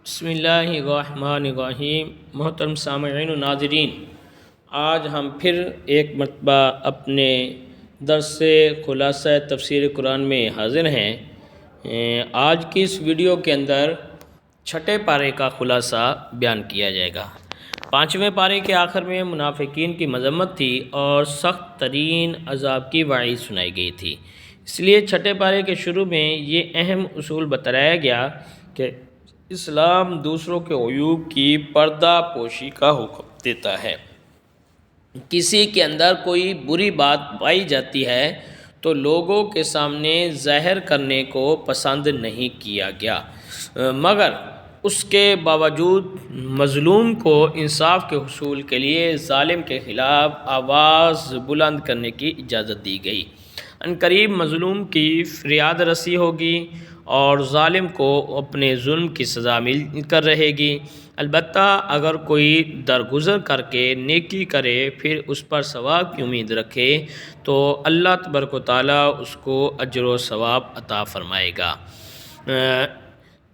بسم اللہ الرحمن الرحیم۔ محترم سامعین و ناظرین، آج ہم پھر ایک مرتبہ اپنے درس خلاصہ تفسیر قرآن میں حاضر ہیں۔ آج کی اس ویڈیو کے اندر چھٹے پارے کا خلاصہ بیان کیا جائے گا۔ پانچویں پارے کے آخر میں منافقین کی مذمت تھی اور سخت ترین عذاب کی وعید سنائی گئی تھی، اس لیے چھٹے پارے کے شروع میں یہ اہم اصول بتلایا گیا کہ اسلام دوسروں کے عیوب کی پردہ پوشی کا حکم دیتا ہے۔ کسی کے اندر کوئی بری بات پائی جاتی ہے تو لوگوں کے سامنے ظاہر کرنے کو پسند نہیں کیا گیا، مگر اس کے باوجود مظلوم کو انصاف کے حصول کے لیے ظالم کے خلاف آواز بلند کرنے کی اجازت دی گئی۔ عنقریب مظلوم کی فریاد رسی ہوگی اور ظالم کو اپنے ظلم کی سزا مل کر رہے گی۔ البتہ اگر کوئی درگزر کر کے نیکی کرے پھر اس پر ثواب کی امید رکھے تو اللہ تبارک و تعالیٰ اس کو اجر و ثواب عطا فرمائے گا۔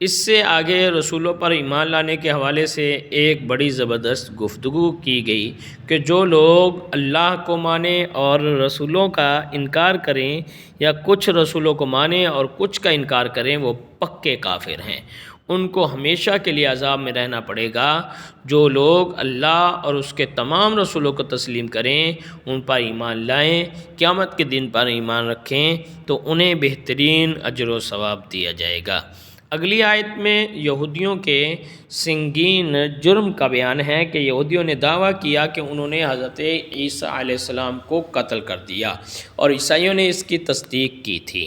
اس سے آگے رسولوں پر ایمان لانے کے حوالے سے ایک بڑی زبردست گفتگو کی گئی کہ جو لوگ اللہ کو مانیں اور رسولوں کا انکار کریں یا کچھ رسولوں کو مانیں اور کچھ کا انکار کریں وہ پکے کافر ہیں، ان کو ہمیشہ کے لیے عذاب میں رہنا پڑے گا۔ جو لوگ اللہ اور اس کے تمام رسولوں کو تسلیم کریں، ان پر ایمان لائیں، قیامت کے دن پر ایمان رکھیں تو انہیں بہترین اجر و ثواب دیا جائے گا۔ اگلی آیت میں یہودیوں کے سنگین جرم کا بیان ہے کہ یہودیوں نے دعویٰ کیا کہ انہوں نے حضرت عیسیٰ علیہ السلام کو قتل کر دیا اور عیسائیوں نے اس کی تصدیق کی تھی۔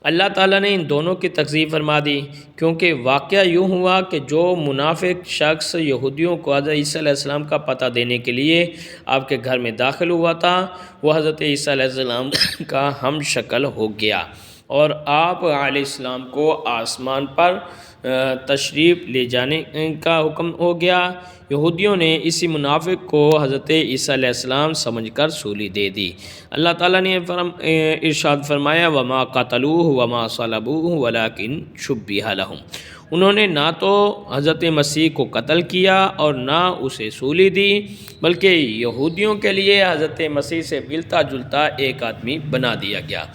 اللہ تعالیٰ نے ان دونوں کی تکذیب فرما دی، کیونکہ واقعہ یوں ہوا کہ جو منافق شخص یہودیوں کو حضرت عیسیٰ علیہ السلام کا پتہ دینے کے لیے آپ کے گھر میں داخل ہوا تھا وہ حضرت عیسیٰ علیہ السلام کا ہم شکل ہو گیا اور آپ علیہ السلام کو آسمان پر تشریف لے جانے کا حکم ہو گیا۔ یہودیوں نے اسی منافق کو حضرت عیسیٰ علیہ السلام سمجھ کر سولی دے دی۔ اللہ تعالیٰ نے ارشاد فرمایا وَمَا قَتَلُوهُ وَمَا صَلَبُوهُ وَلَكِنْ شُبِّهَ لَهُمْ، انہوں نے نہ تو حضرت مسیح کو قتل کیا اور نہ اسے سولی دی، بلکہ یہودیوں کے لیے حضرت مسیح سے ملتا جلتا ایک آدمی بنا دیا گیا۔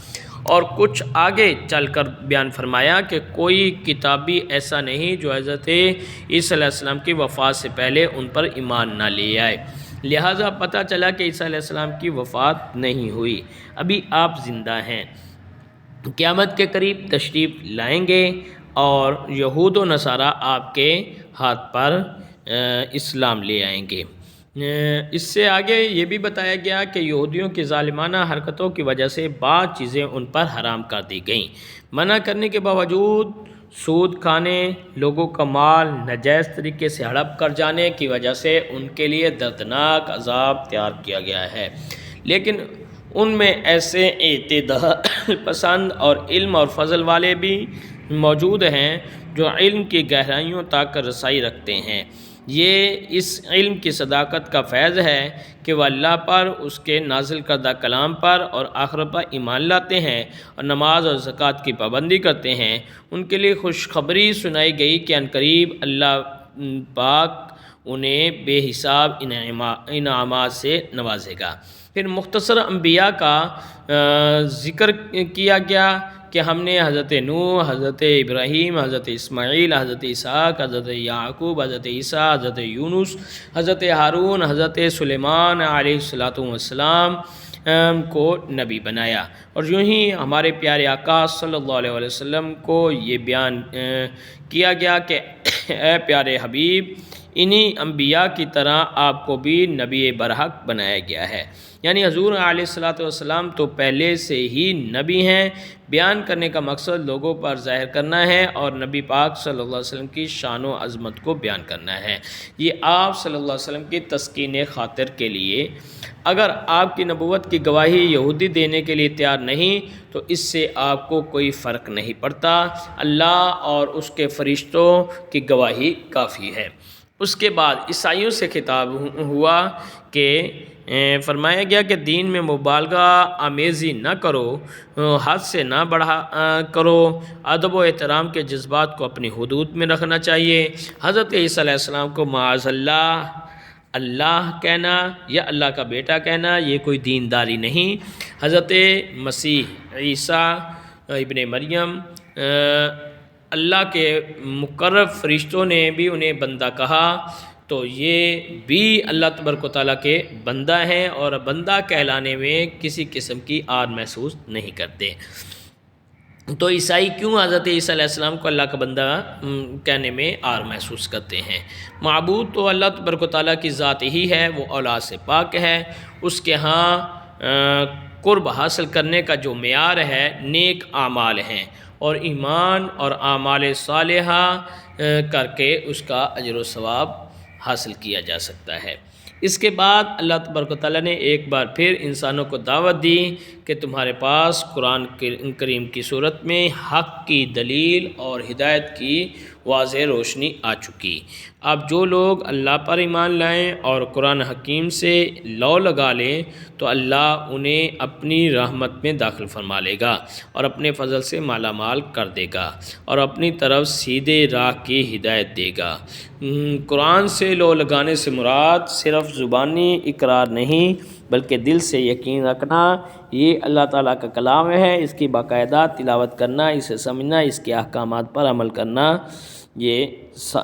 اور کچھ آگے چل کر بیان فرمایا کہ کوئی کتابی ایسا نہیں جو حضرت عیسیٰ علیہ السلام کی وفات سے پہلے ان پر ایمان نہ لے آئے، لہٰذا پتہ چلا کہ عیسیٰ علیہ السلام کی وفات نہیں ہوئی، ابھی آپ زندہ ہیں، قیامت کے قریب تشریف لائیں گے اور یہود و نصارہ آپ کے ہاتھ پر اسلام لے آئیں گے۔ اس سے آگے یہ بھی بتایا گیا کہ یہودیوں کی ظالمانہ حرکتوں کی وجہ سے بعض چیزیں ان پر حرام کر دی گئیں، منع کرنے کے باوجود سود کھانے، لوگوں کا مال ناجائز طریقے سے ہڑپ کر جانے کی وجہ سے ان کے لیے دردناک عذاب تیار کیا گیا ہے۔ لیکن ان میں ایسے اعتدال پسند اور علم اور فضل والے بھی موجود ہیں جو علم کی گہرائیوں تک رسائی رکھتے ہیں۔ یہ اس علم کی صداقت کا فیض ہے کہ وہ اللہ پر، اس کے نازل کردہ کلام پر اور آخرت پر ایمان لاتے ہیں اور نماز اور زکوٰۃ کی پابندی کرتے ہیں۔ ان کے لیے خوشخبری سنائی گئی کہ عنقریب اللہ پاک انہیں بے حساب انعامات سے نوازے گا۔ پھر مختصر انبیاء کا ذکر کیا گیا کہ ہم نے حضرت نوح، حضرت ابراہیم، حضرت اسماعیل، حضرت اسحاق، حضرت یعقوب، حضرت عیسیٰ، حضرت یونس، حضرت ہارون، حضرت سلیمان علیہ السلام کو نبی بنایا، اور یوں ہی ہمارے پیارے آقا صلی اللہ علیہ وسلم کو یہ بیان کیا گیا کہ اے پیارے حبیب، انہی انبیاء کی طرح آپ کو بھی نبی برحق بنایا گیا ہے، یعنی حضور علیہ السلام تو پہلے سے ہی نبی ہیں۔ بیان کرنے کا مقصد لوگوں پر ظاہر کرنا ہے اور نبی پاک صلی اللہ علیہ وسلم کی شان و عظمت کو بیان کرنا ہے، یہ آپ صلی اللہ علیہ وسلم کی تسکین خاطر کے لیے۔ اگر آپ کی نبوت کی گواہی یہودی دینے کے لیے تیار نہیں تو اس سے آپ کو کوئی فرق نہیں پڑتا، اللہ اور اس کے فرشتوں کی گواہی کافی ہے۔ اس کے بعد عیسائیوں سے خطاب ہوا کہ فرمایا گیا کہ دین میں مبالغہ آمیزی نہ کرو، حد سے نہ بڑھا کرو، ادب و احترام کے جذبات کو اپنی حدود میں رکھنا چاہیے۔ حضرت عیسیٰ علیہ السلام کو معاذ اللہ کہنا یا اللہ کا بیٹا کہنا یہ کوئی دینداری نہیں۔ حضرت مسیح عیسیٰ ابن مریم اللہ کے مقرب فرشتوں نے بھی انہیں بندہ کہا، تو یہ بھی اللہ تبارک و تعالیٰ کے بندہ ہیں اور بندہ کہلانے میں کسی قسم کی آر محسوس نہیں کرتے۔ تو عیسائی کیوں حضرت عیسیٰ علیہ السلام کو اللہ کا بندہ کہنے میں آر محسوس کرتے ہیں؟ معبود تو اللہ تبارک و تعالیٰ کی ذات ہی ہے، وہ اولاد سے پاک ہے، اس کے ہاں قرب حاصل کرنے کا جو معیار ہے نیک اعمال ہیں، اور ایمان اور اعمال صالحہ کر کے اس کا اجر و ثواب حاصل کیا جا سکتا ہے۔ اس کے بعد اللہ تبارک و تعالیٰ نے ایک بار پھر انسانوں کو دعوت دی کہ تمہارے پاس قرآن کریم کی صورت میں حق کی دلیل اور ہدایت کی واضح روشنی آ چکی۔ اب جو لوگ اللہ پر ایمان لائیں اور قرآن حکیم سے لو لگا لیں تو اللہ انہیں اپنی رحمت میں داخل فرما لے گا اور اپنے فضل سے مالا مال کر دے گا اور اپنی طرف سیدھے راہ کی ہدایت دے گا۔ قرآن سے لو لگانے سے مراد صرف زبانی اقرار نہیں بلکہ دل سے یقین رکھنا، یہ اللہ تعالیٰ کا کلام ہے، اس کی باقاعدہ تلاوت کرنا، اسے سمجھنا، اس کے احکامات پر عمل کرنا یہ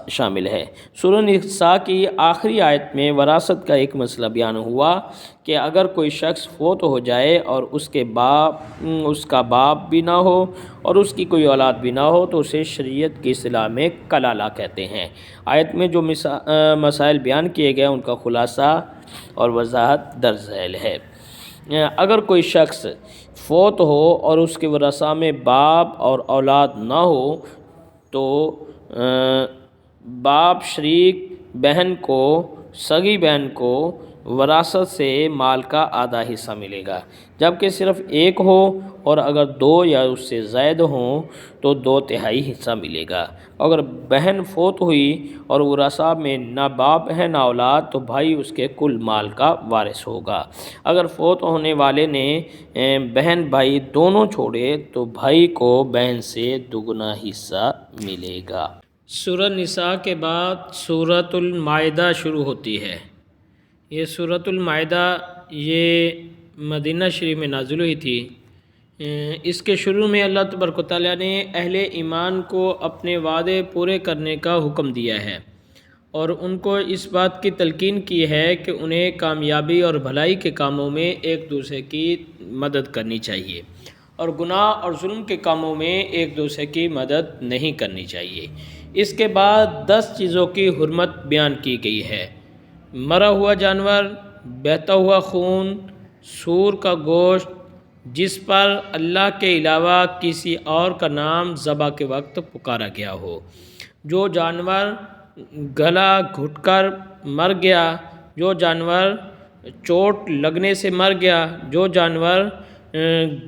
شامل ہے۔ سورہ نساء کی آخری آیت میں وراثت کا ایک مسئلہ بیان ہوا کہ اگر کوئی شخص فوت ہو جائے اور اس کا باپ بھی نہ ہو اور اس کی کوئی اولاد بھی نہ ہو تو اسے شریعت کی اصطلاح میں کلالہ کہتے ہیں۔ آیت میں جو مسائل بیان کیے گئے ان کا خلاصہ اور وضاحت درج ذیل ہے۔ اگر کوئی شخص فوت ہو اور اس کے ورثاء میں باپ اور اولاد نہ ہو تو باپ شریک بہن کو، سگی بہن کو وراثت سے مال کا آدھا حصہ ملے گا، جبکہ صرف ایک ہو اور اگر دو یا اس سے زائد ہوں تو 2/3 حصہ ملے گا۔ اگر بہن فوت ہوئی اور ورثاء میں نہ باپ ہے نہ اولاد تو بھائی اس کے کل مال کا وارث ہوگا۔ اگر فوت ہونے والے نے بہن بھائی دونوں چھوڑے تو بھائی کو بہن سے دگنا حصہ ملے گا۔ سورہ نساء کے بعد سورۃ المائدہ شروع ہوتی ہے۔ یہ سورۃ المائدہ یہ مدینہ شریف میں نازل ہوئی تھی۔ اس کے شروع میں اللہ تبارک و تعالیٰ نے اہل ایمان کو اپنے وعدے پورے کرنے کا حکم دیا ہے اور ان کو اس بات کی تلقین کی ہے کہ انہیں کامیابی اور بھلائی کے کاموں میں ایک دوسرے کی مدد کرنی چاہیے اور گناہ اور ظلم کے کاموں میں ایک دوسرے کی مدد نہیں کرنی چاہیے۔ اس کے بعد 10 چیزوں کی حرمت بیان کی گئی ہے: مرا ہوا جانور، بہتا ہوا خون، سور کا گوشت جس پر اللہ کے علاوہ کسی اور کا نام ذبح کے وقت پکارا گیا ہو، جو جانور گلا گھٹ کر مر گیا، جو جانور چوٹ لگنے سے مر گیا، جو جانور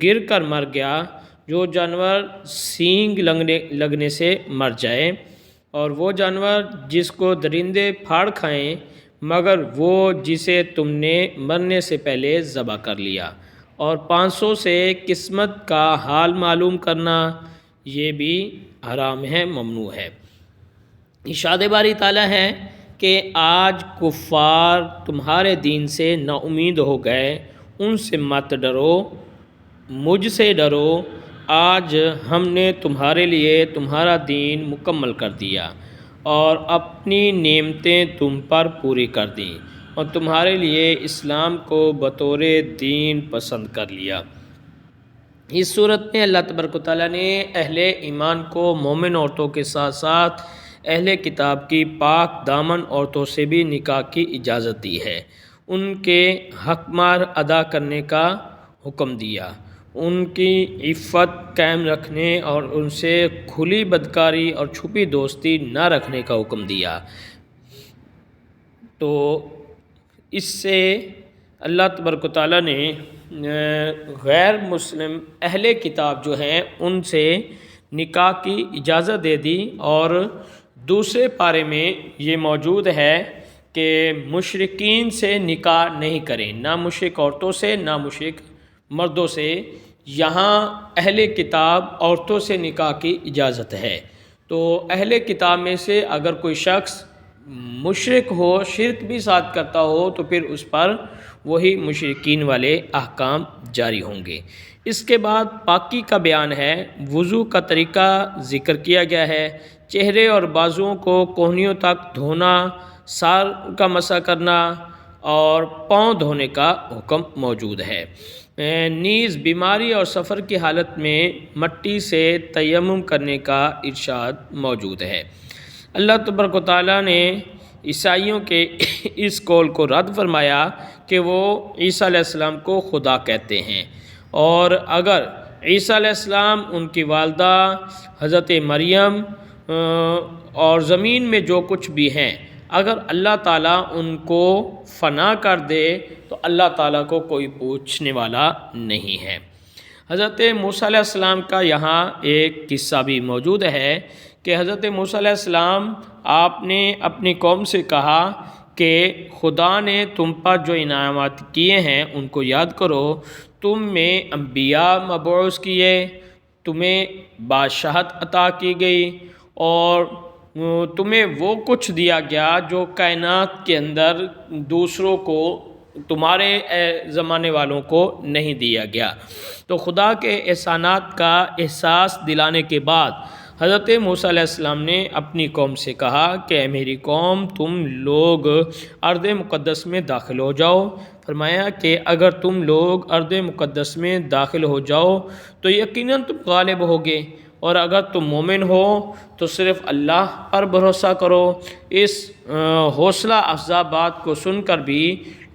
گر کر مر گیا، جو جانور سینگ لگنے سے مر جائے، اور وہ جانور جس کو درندے پھاڑ کھائیں مگر وہ جسے تم نے مرنے سے پہلے ذبح کر لیا، اور 500 سے قسمت کا حال معلوم کرنا یہ بھی حرام ہے، ممنوع ہے۔ ارشاد باری تعالیٰ ہے کہ آج کفار تمہارے دین سے نا امید ہو گئے، ان سے مت ڈرو، مجھ سے ڈرو۔ آج ہم نے تمہارے لیے تمہارا دین مکمل کر دیا اور اپنی نعمتیں تم پر پوری کر دیں اور تمہارے لیے اسلام کو بطور دین پسند کر لیا۔ اس صورت میں اللہ تبارک و تعالیٰ نے اہل ایمان کو مومن عورتوں کے ساتھ ساتھ اہل کتاب کی پاک دامن عورتوں سے بھی نکاح کی اجازت دی ہے، ان کے حق مہر ادا کرنے کا حکم دیا، ان کی عفت قائم رکھنے اور ان سے کھلی بدکاری اور چھپی دوستی نہ رکھنے کا حکم دیا۔ تو اس سے اللہ تبارک و تعالیٰ نے غیر مسلم اہل کتاب جو ہیں ان سے نکاح کی اجازت دے دی، اور دوسرے پارے میں یہ موجود ہے کہ مشرکین سے نکاح نہیں کریں، نہ مشرک عورتوں سے نہ مشرک مردوں سے۔ یہاں اہل کتاب عورتوں سے نکاح کی اجازت ہے، تو اہل کتاب میں سے اگر کوئی شخص مشرک ہو، شرک بھی ساتھ کرتا ہو، تو پھر اس پر وہی مشرکین والے احکام جاری ہوں گے۔ اس کے بعد پاکی کا بیان ہے، وضو کا طریقہ ذکر کیا گیا ہے، چہرے اور بازوؤں کو کہنیوں تک دھونا، سار کا مسح کرنا اور پاؤں دھونے کا حکم موجود ہے۔ نیز بیماری اور سفر کی حالت میں مٹی سے تیمم کرنے کا ارشاد موجود ہے۔ اللہ تبارک و تعالیٰ نے عیسائیوں کے اس قول کو رد فرمایا کہ وہ عیسیٰ علیہ السلام کو خدا کہتے ہیں، اور اگر عیسیٰ علیہ السلام، ان کی والدہ حضرت مریم اور زمین میں جو کچھ بھی ہیں، اگر اللہ تعالیٰ ان کو فنا کر دے تو اللہ تعالیٰ کو کوئی پوچھنے والا نہیں ہے۔ حضرت موسیٰ علیہ السلام کا یہاں ایک قصہ بھی موجود ہے کہ حضرت موسیٰ علیہ السلام آپ نے اپنی قوم سے کہا کہ خدا نے تم پر جو انعامات کیے ہیں ان کو یاد کرو، تم میں انبیاء مبعوث کیے، تمہیں بادشاہت عطا کی گئی، اور تمہیں وہ کچھ دیا گیا جو کائنات کے اندر دوسروں کو، تمہارے زمانے والوں کو نہیں دیا گیا۔ تو خدا کے احسانات کا احساس دلانے کے بعد حضرت موسیٰ علیہ السلام نے اپنی قوم سے کہا کہ اے میری قوم، تم لوگ ارض مقدس میں داخل ہو جاؤ۔ فرمایا کہ اگر تم لوگ ارض مقدس میں داخل ہو جاؤ تو یقیناً تم غالب ہوگے، اور اگر تم مومن ہو تو صرف اللہ پر بھروسہ کرو۔ اس حوصلہ افزا بات کو سن کر بھی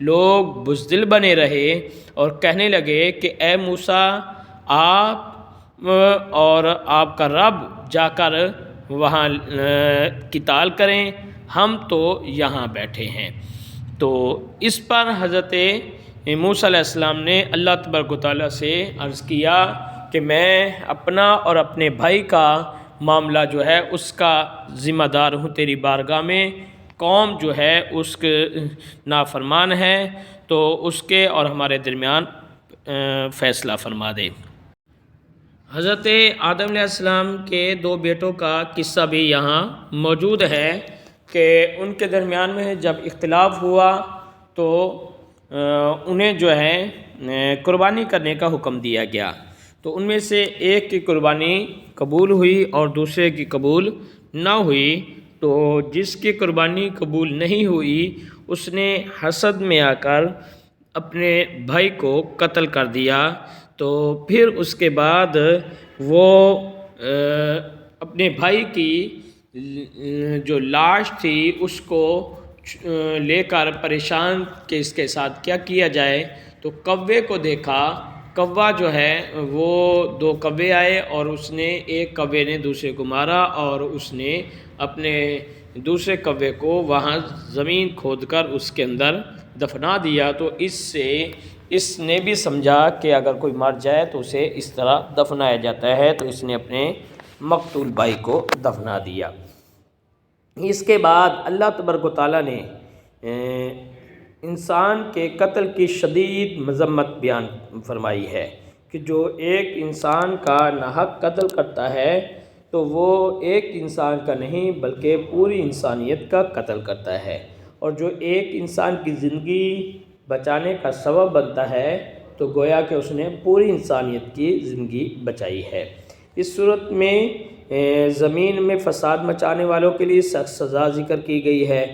لوگ بزدل بنے رہے اور کہنے لگے کہ اے موسیٰ، آپ اور آپ کا رب جا کر وہاں قتال کریں، ہم تو یہاں بیٹھے ہیں۔ تو اس پر حضرت موسیٰ علیہ السلام نے اللہ تبارک و تعالیٰ سے عرض کیا کہ میں اپنا اور اپنے بھائی کا معاملہ جو ہے اس کا ذمہ دار ہوں تیری بارگاہ میں، قوم جو ہے اس کے نافرمان ہے، تو اس کے اور ہمارے درمیان فیصلہ فرما دے۔ حضرت آدم علیہ السلام کے 2 بیٹوں کا قصہ بھی یہاں موجود ہے کہ ان کے درمیان میں جب اختلاف ہوا تو انہیں جو ہے قربانی کرنے کا حکم دیا گیا، تو ان میں سے ایک کی قربانی قبول ہوئی اور دوسرے کی قبول نہ ہوئی۔ تو جس کی قربانی قبول نہیں ہوئی اس نے حسد میں آ کر اپنے بھائی کو قتل کر دیا، تو پھر اس کے بعد وہ اپنے بھائی کی جو لاش تھی اس کو لے کر پریشان کہ اس کے ساتھ کیا کیا جائے، تو کوے کو دیکھا۔ کوا جو ہے وہ 2 کوے آئے اور اس نے ایک کوے نے دوسرے کو مارا اور اس نے اپنے دوسرے کوے کو وہاں زمین کھود کر اس کے اندر دفنا دیا۔ تو اس سے اس نے بھی سمجھا کہ اگر کوئی مر جائے تو اسے اس طرح دفنایا جاتا ہے، تو اس نے اپنے مقتول بھائی کو دفنا دیا۔ اس کے بعد اللہ تبارک و تعالیٰ نے انسان کے قتل کی شدید مذمت بیان فرمائی ہے کہ جو ایک انسان کا ناحق قتل کرتا ہے تو وہ ایک انسان کا نہیں بلکہ پوری انسانیت کا قتل کرتا ہے، اور جو ایک انسان کی زندگی بچانے کا سبب بنتا ہے تو گویا کہ اس نے پوری انسانیت کی زندگی بچائی ہے۔ اس صورت میں زمین میں فساد مچانے والوں کے لیے سخت سزا ذکر کی گئی ہے۔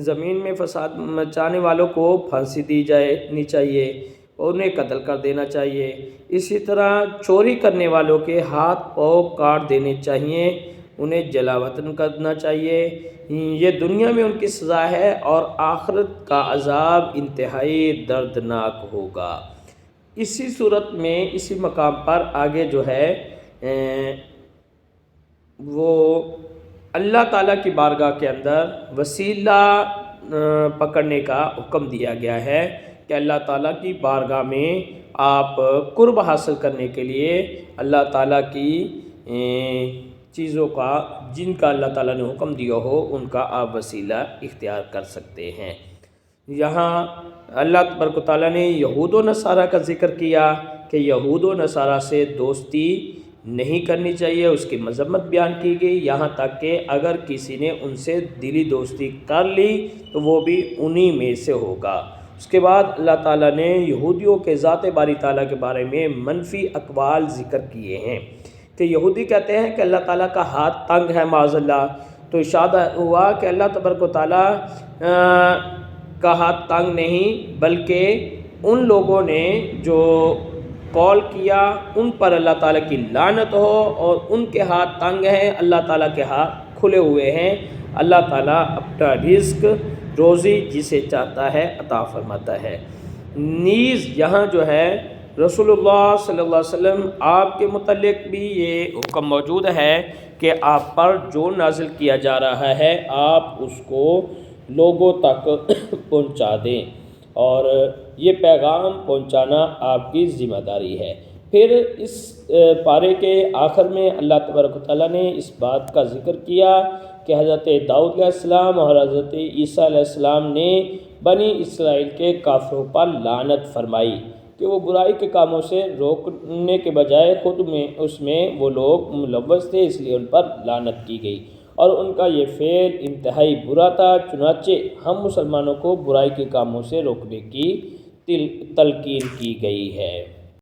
زمین میں فساد مچانے والوں کو پھانسی دی جانی چاہیے اور انہیں قتل کر دینا چاہیے۔ اسی طرح چوری کرنے والوں کے ہاتھ پاؤں کاٹ دینے چاہیے، انہیں جلا وطن کرنا چاہیے۔ یہ دنیا میں ان کی سزا ہے اور آخرت کا عذاب انتہائی دردناک ہوگا۔ اسی صورت میں اسی مقام پر آگے جو ہے وہ اللہ تعالیٰ کی بارگاہ کے اندر وسیلہ پکڑنے کا حکم دیا گیا ہے کہ اللہ تعالیٰ کی بارگاہ میں آپ قرب حاصل کرنے کے لیے اللہ تعالیٰ کی چیزوں کا جن کا اللہ تعالیٰ نے حکم دیا ہو ان کا آپ وسیلہ اختیار کر سکتے ہیں۔ یہاں اللہ تبارک و تعالیٰ نے یہود و نصارہ کا ذکر کیا کہ یہود و نصارہ سے دوستی نہیں کرنی چاہیے، اس کی مذمت بیان کی گئی، یہاں تک کہ اگر کسی نے ان سے دلی دوستی کر لی تو وہ بھی انہی میں سے ہوگا۔ اس کے بعد اللہ تعالیٰ نے یہودیوں کے ذات باری تعالیٰ کے بارے میں منفی اقوال ذکر کیے ہیں کہ یہودی کہتے ہیں کہ اللہ تعالیٰ کا ہاتھ تنگ ہے معاذ اللہ، تو ارشاد ہوا کہ اللہ تبارک و تعالیٰ کا ہاتھ تنگ نہیں، بلکہ ان لوگوں نے جو قول کیا ان پر اللہ تعالیٰ کی لعنت ہو، اور ان کے ہاتھ تنگ ہیں، اللہ تعالیٰ کے ہاتھ کھلے ہوئے ہیں، اللہ تعالیٰ اپنا رزق روزی جسے چاہتا ہے عطا فرماتا ہے۔ نیز یہاں جو ہے رسول اللہ صلی اللہ علیہ وسلم آپ کے متعلق بھی یہ حکم موجود ہے کہ آپ پر جو نازل کیا جا رہا ہے آپ اس کو لوگوں تک پہنچا دیں، اور یہ پیغام پہنچانا آپ کی ذمہ داری ہے۔ پھر اس پارے کے آخر میں اللہ تبارک و تعالیٰ نے اس بات کا ذکر کیا کہ حضرت داؤد علیہ السلام اور حضرت عیسیٰ علیہ السلام نے بنی اسرائیل کے کافروں پر لعنت فرمائی کہ وہ برائی کے کاموں سے روکنے کے بجائے خود میں اس میں وہ لوگ ملوث تھے، اس لیے ان پر لعنت کی گئی، اور ان کا یہ فعل انتہائی برا تھا۔ چنانچہ ہم مسلمانوں کو برائی کے کاموں سے روکنے کی تلقین کی گئی ہے۔